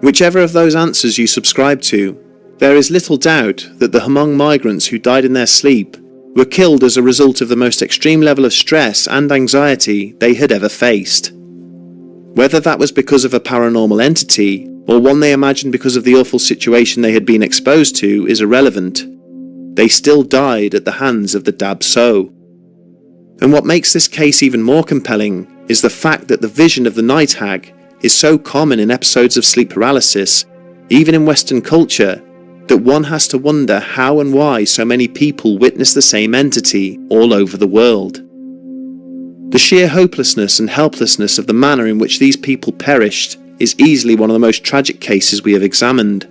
Whichever of those answers you subscribe to, there is little doubt that the Hmong migrants who died in their sleep were killed as a result of the most extreme level of stress and anxiety they had ever faced. Whether that was because of a paranormal entity, or one they imagined because of the awful situation they had been exposed to, is irrelevant. They still died at the hands of the Dab So. And what makes this case even more compelling is the fact that the vision of the night hag is so common in episodes of sleep paralysis, even in Western culture, that one has to wonder how and why so many people witness the same entity all over the world. The sheer hopelessness and helplessness of the manner in which these people perished is easily one of the most tragic cases we have examined.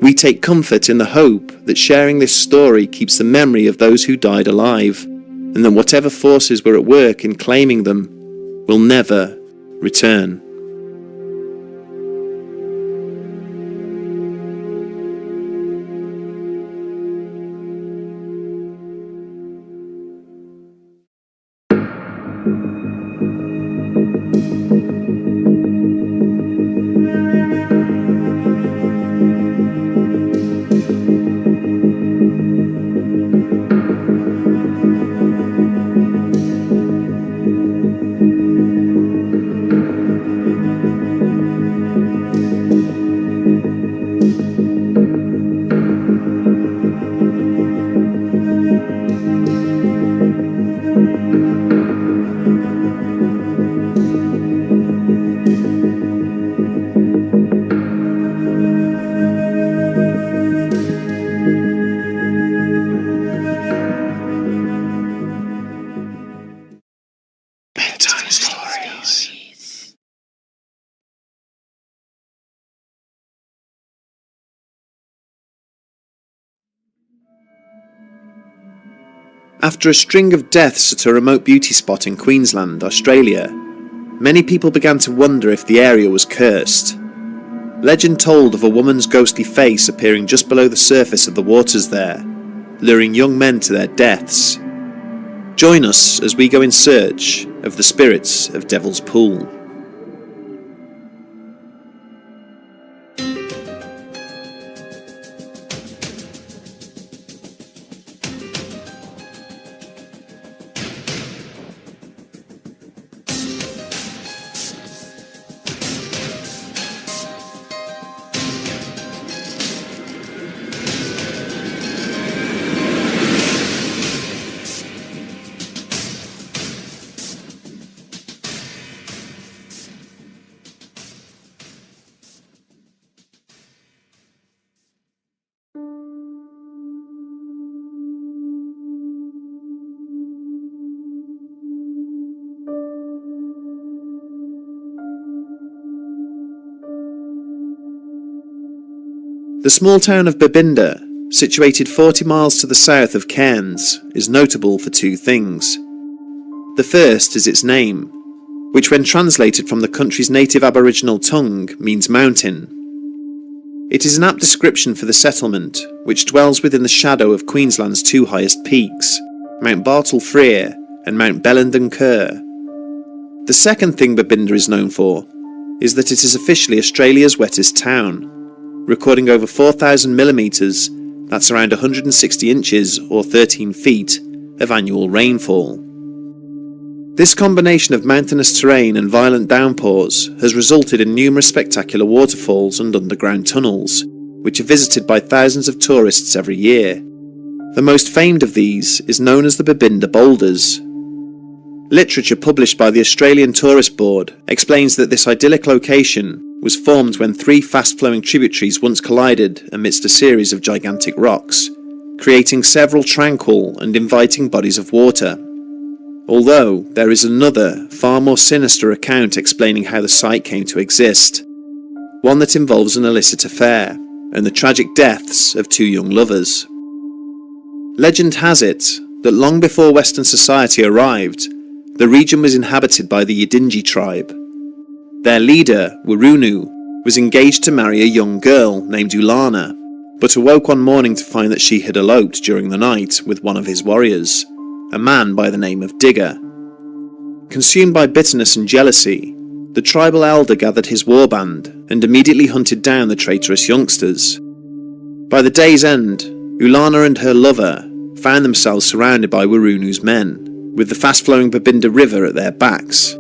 We take comfort in the hope that sharing this story keeps the memory of those who died alive, and that whatever forces were at work in claiming them will never return. After a string of deaths at a remote beauty spot in Queensland, Australia, many people began to wonder if the area was cursed. Legend told of a woman's ghostly face appearing just below the surface of the waters there, luring young men to their deaths. Join us as we go in search of the spirits of Devil's Pool. The small town of Babinda, situated 40 miles to the south of Cairns, is notable for two things. The first is its name, which when translated from the country's native Aboriginal tongue means mountain. It is an apt description for the settlement, which dwells within the shadow of Queensland's two highest peaks, Mount Bartle Frere and Mount Bellenden Ker. The second thing Babinda is known for is that it is officially Australia's wettest town, recording over 4,000 millimetres, that's around 160 inches or 13 feet, of annual rainfall. This combination of mountainous terrain and violent downpours has resulted in numerous spectacular waterfalls and underground tunnels, which are visited by thousands of tourists every year. The most famed of these is known as the Babinda Boulders. Literature published by the Australian Tourist Board explains that this idyllic location was formed when three fast-flowing tributaries once collided amidst a series of gigantic rocks, creating several tranquil and inviting bodies of water. Although there is another, far more sinister account explaining how the site came to exist, one that involves an illicit affair and the tragic deaths of two young lovers. Legend has it that long before Western society arrived, the region was inhabited by the Yidinji tribe. Their leader, Warunu, was engaged to marry a young girl named Ulana, but awoke one morning to find that she had eloped during the night with one of his warriors, a man by the name of Digger. Consumed by bitterness and jealousy, the tribal elder gathered his warband and immediately hunted down the traitorous youngsters. By the day's end, Ulana and her lover found themselves surrounded by Warunu's men, with the fast-flowing Babinda River at their backs.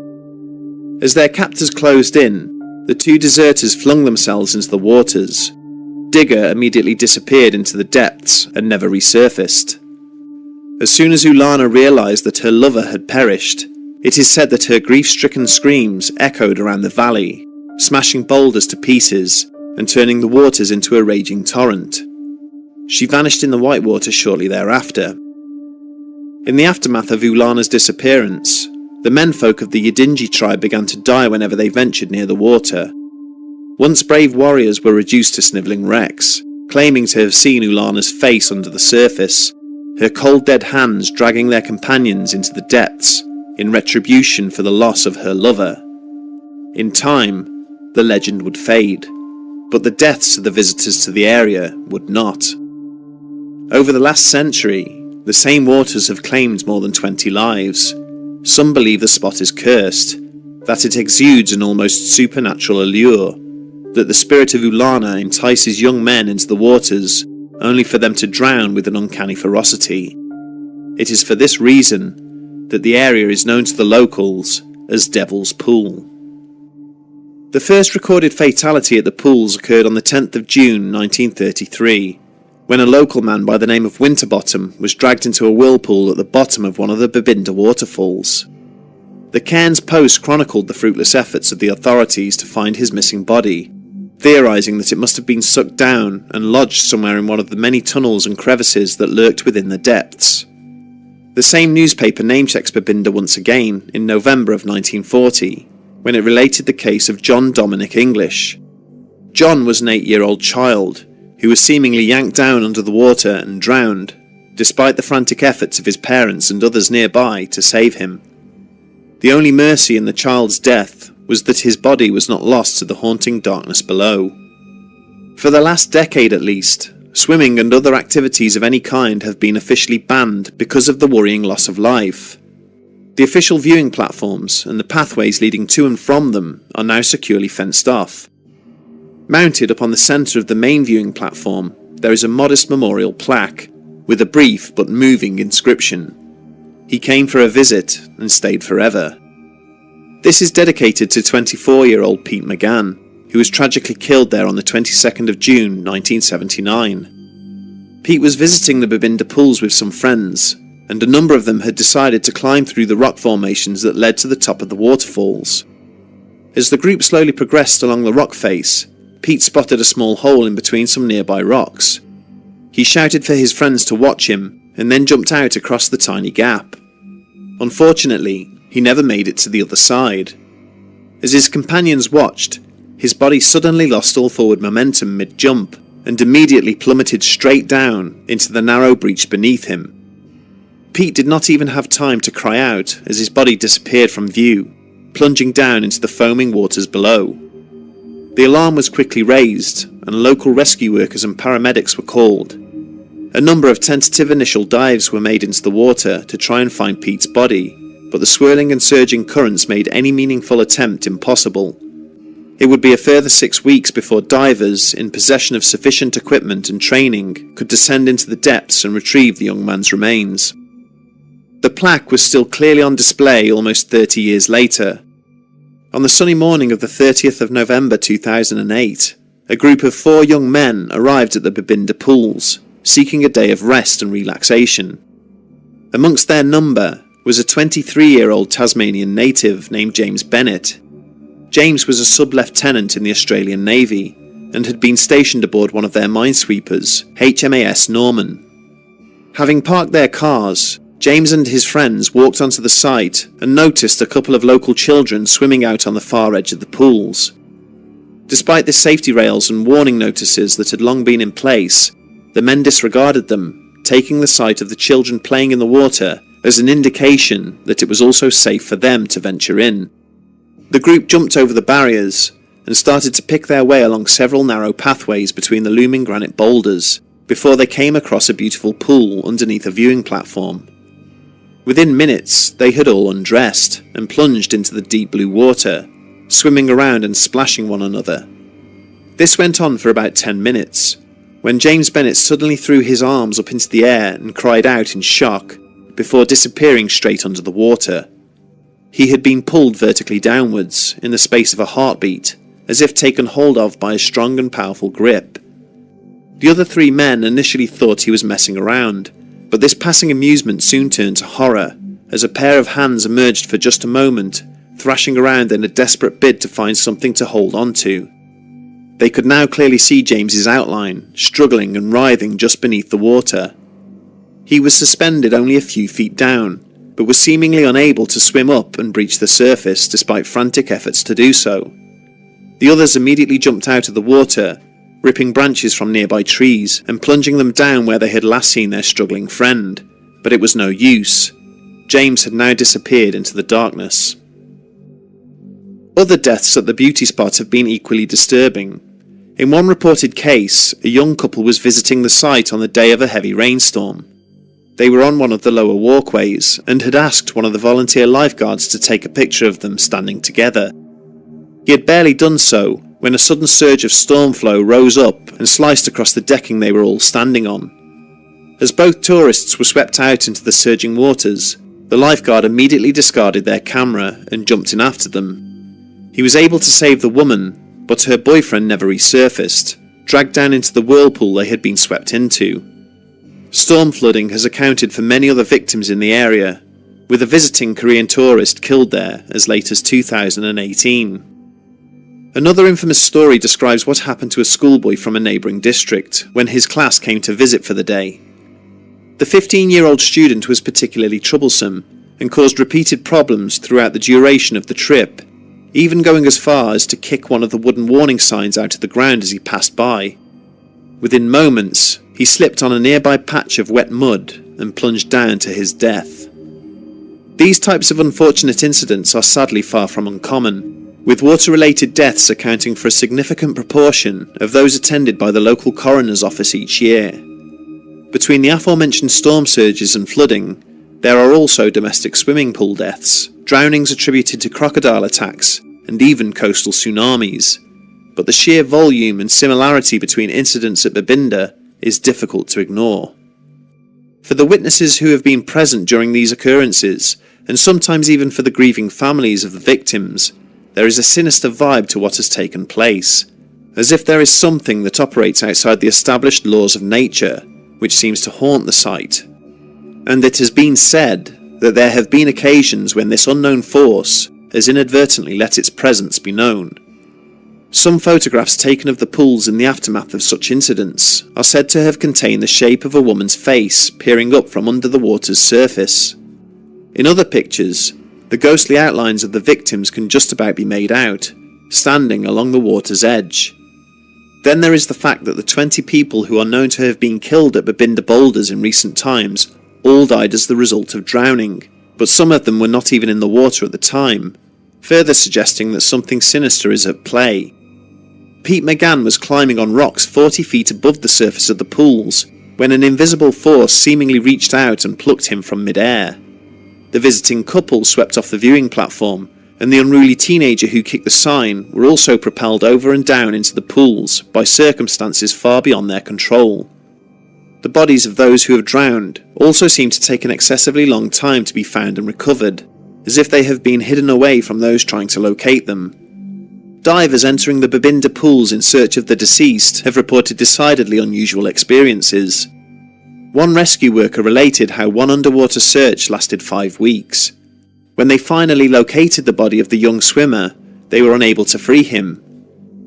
As their captors closed in, the two deserters flung themselves into the waters. Digger immediately disappeared into the depths and never resurfaced. As soon as Ulana realised that her lover had perished, it is said that her grief-stricken screams echoed around the valley, smashing boulders to pieces and turning the waters into a raging torrent. She vanished in the whitewater shortly thereafter. In the aftermath of Ulana's disappearance, the menfolk of the Yidinji tribe began to die whenever they ventured near the water. Once brave warriors were reduced to snivelling wrecks, claiming to have seen Ulana's face under the surface, her cold dead hands dragging their companions into the depths in retribution for the loss of her lover. In time, the legend would fade, but the deaths of the visitors to the area would not. Over the last century, the same waters have claimed more than 20 lives. Some believe the spot is cursed, that it exudes an almost supernatural allure, that the spirit of Ulana entices young men into the waters only for them to drown with an uncanny ferocity. It is for this reason that the area is known to the locals as Devil's Pool. The first recorded fatality at the pools occurred on the 10th of June 1933, when a local man by the name of Winterbottom was dragged into a whirlpool at the bottom of one of the Babinda waterfalls. The Cairns Post chronicled the fruitless efforts of the authorities to find his missing body, theorising that it must have been sucked down and lodged somewhere in one of the many tunnels and crevices that lurked within the depths. The same newspaper name-checks Babinda once again in November of 1940, when it related the case of John Dominic English. John was an 8-year-old child who was seemingly yanked down under the water and drowned, despite the frantic efforts of his parents and others nearby to save him. The only mercy in the child's death was that his body was not lost to the haunting darkness below. For the last decade at least, swimming and other activities of any kind have been officially banned because of the worrying loss of life. The official viewing platforms and the pathways leading to and from them are now securely fenced off. Mounted upon the centre of the main viewing platform, there is a modest memorial plaque with a brief but moving inscription: "He came for a visit and stayed forever." This is dedicated to 24-year-old Pete McGann, who was tragically killed there on the 22nd of June 1979. Pete was visiting the Babinda pools with some friends, and a number of them had decided to climb through the rock formations that led to the top of the waterfalls. As the group slowly progressed along the rock face, Pete spotted a small hole in between some nearby rocks. He shouted for his friends to watch him, and then jumped out across the tiny gap. Unfortunately, he never made it to the other side. As his companions watched, his body suddenly lost all forward momentum mid-jump and immediately plummeted straight down into the narrow breach beneath him. Pete did not even have time to cry out as his body disappeared from view, plunging down into the foaming waters below. The alarm was quickly raised, and local rescue workers and paramedics were called. A number of tentative initial dives were made into the water to try and find Pete's body, but the swirling and surging currents made any meaningful attempt impossible. It would be a further 6 weeks before divers, in possession of sufficient equipment and training, could descend into the depths and retrieve the young man's remains. The plaque was still clearly on display almost 30 years later. On the sunny morning of the 30th of November 2008, a group of 4 young men arrived at the Babinda pools, seeking a day of rest and relaxation. Amongst their number was a 23-year-old Tasmanian native named James Bennett. James was a sub-lieutenant in the Australian Navy and had been stationed aboard one of their minesweepers, HMAS Norman. Having parked their cars, James and his friends walked onto the site and noticed a couple of local children swimming out on the far edge of the pools. Despite the safety rails and warning notices that had long been in place, the men disregarded them, taking the sight of the children playing in the water as an indication that it was also safe for them to venture in. The group jumped over the barriers and started to pick their way along several narrow pathways between the looming granite boulders before they came across a beautiful pool underneath a viewing platform. Within minutes, they had all undressed and plunged into the deep blue water, swimming around and splashing one another. This went on for about 10 minutes, when James Bennett suddenly threw his arms up into the air and cried out in shock, before disappearing straight under the water. He had been pulled vertically downwards in the space of a heartbeat, as if taken hold of by a strong and powerful grip. The other 3 men initially thought he was messing around, but this passing amusement soon turned to horror, as a pair of hands emerged for just a moment, thrashing around in a desperate bid to find something to hold on to. They could now clearly see James's outline, struggling and writhing just beneath the water. He was suspended only a few feet down, but was seemingly unable to swim up and breach the surface despite frantic efforts to do so. The others immediately jumped out of the water, ripping branches from nearby trees and plunging them down where they had last seen their struggling friend, but it was no use. James had now disappeared into the darkness. Other deaths at the beauty spot have been equally disturbing. In one reported case, a young couple was visiting the site on the day of a heavy rainstorm. They were on one of the lower walkways and had asked one of the volunteer lifeguards to take a picture of them standing together. He had barely done so when a sudden surge of storm flow rose up and sliced across the decking they were all standing on. As both tourists were swept out into the surging waters, the lifeguard immediately discarded their camera and jumped in after them. He was able to save the woman, but her boyfriend never resurfaced, dragged down into the whirlpool they had been swept into. Storm flooding has accounted for many other victims in the area, with a visiting Korean tourist killed there as late as 2018. Another infamous story describes what happened to a schoolboy from a neighbouring district when his class came to visit for the day. The 15-year-old student was particularly troublesome and caused repeated problems throughout the duration of the trip, even going as far as to kick one of the wooden warning signs out of the ground as he passed by. Within moments, he slipped on a nearby patch of wet mud and plunged down to his death. These types of unfortunate incidents are sadly far from uncommon, with water-related deaths accounting for a significant proportion of those attended by the local coroner's office each year. Between the aforementioned storm surges and flooding, there are also domestic swimming pool deaths, drownings attributed to crocodile attacks, and even coastal tsunamis. But the sheer volume and similarity between incidents at Babinda is difficult to ignore. For the witnesses who have been present during these occurrences, and sometimes even for the grieving families of the victims, there is a sinister vibe to what has taken place, as if there is something that operates outside the established laws of nature, which seems to haunt the site. And it has been said that there have been occasions when this unknown force has inadvertently let its presence be known. Some photographs taken of the pools in the aftermath of such incidents are said to have contained the shape of a woman's face peering up from under the water's surface. In other pictures, the ghostly outlines of the victims can just about be made out, standing along the water's edge. Then there is the fact that the 20 people who are known to have been killed at Babinda Boulders in recent times all died as the result of drowning, but some of them were not even in the water at the time, further suggesting that something sinister is at play. Pete McGann was climbing on rocks 40 feet above the surface of the pools when an invisible force seemingly reached out and plucked him from mid-air. The visiting couple swept off the viewing platform, and the unruly teenager who kicked the sign were also propelled over and down into the pools by circumstances far beyond their control. The bodies of those who have drowned also seem to take an excessively long time to be found and recovered, as if they have been hidden away from those trying to locate them. Divers entering the Babinda pools in search of the deceased have reported decidedly unusual experiences. One rescue worker related how one underwater search lasted 5 weeks. When they finally located the body of the young swimmer, they were unable to free him.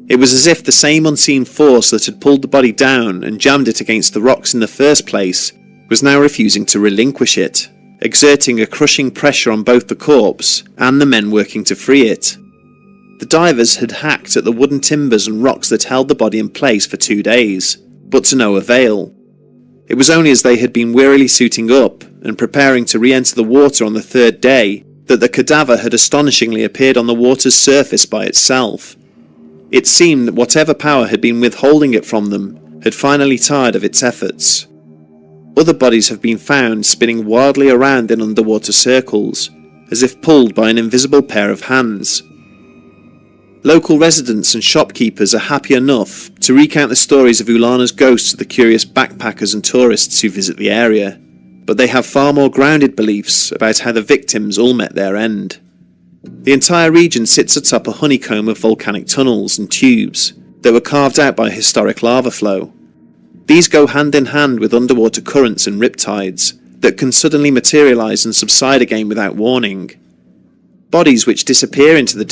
It was as if the same unseen force that had pulled the body down and jammed it against the rocks in the first place was now refusing to relinquish it, exerting a crushing pressure on both the corpse and the men working to free it. The divers had hacked at the wooden timbers and rocks that held the body in place for 2 days, but to no avail. It was only as they had been wearily suiting up and preparing to re-enter the water on the 3rd day that the cadaver had astonishingly appeared on the water's surface by itself. It seemed that whatever power had been withholding it from them had finally tired of its efforts. Other bodies have been found spinning wildly around in underwater circles, as if pulled by an invisible pair of hands. Local residents and shopkeepers are happy enough to recount the stories of Ulana's ghosts to the curious backpackers and tourists who visit the area, but they have far more grounded beliefs about how the victims all met their end. The entire region sits atop a honeycomb of volcanic tunnels and tubes that were carved out by historic lava flow. These go hand in hand with underwater currents and riptides that can suddenly materialize and subside again without warning. Bodies which disappear into the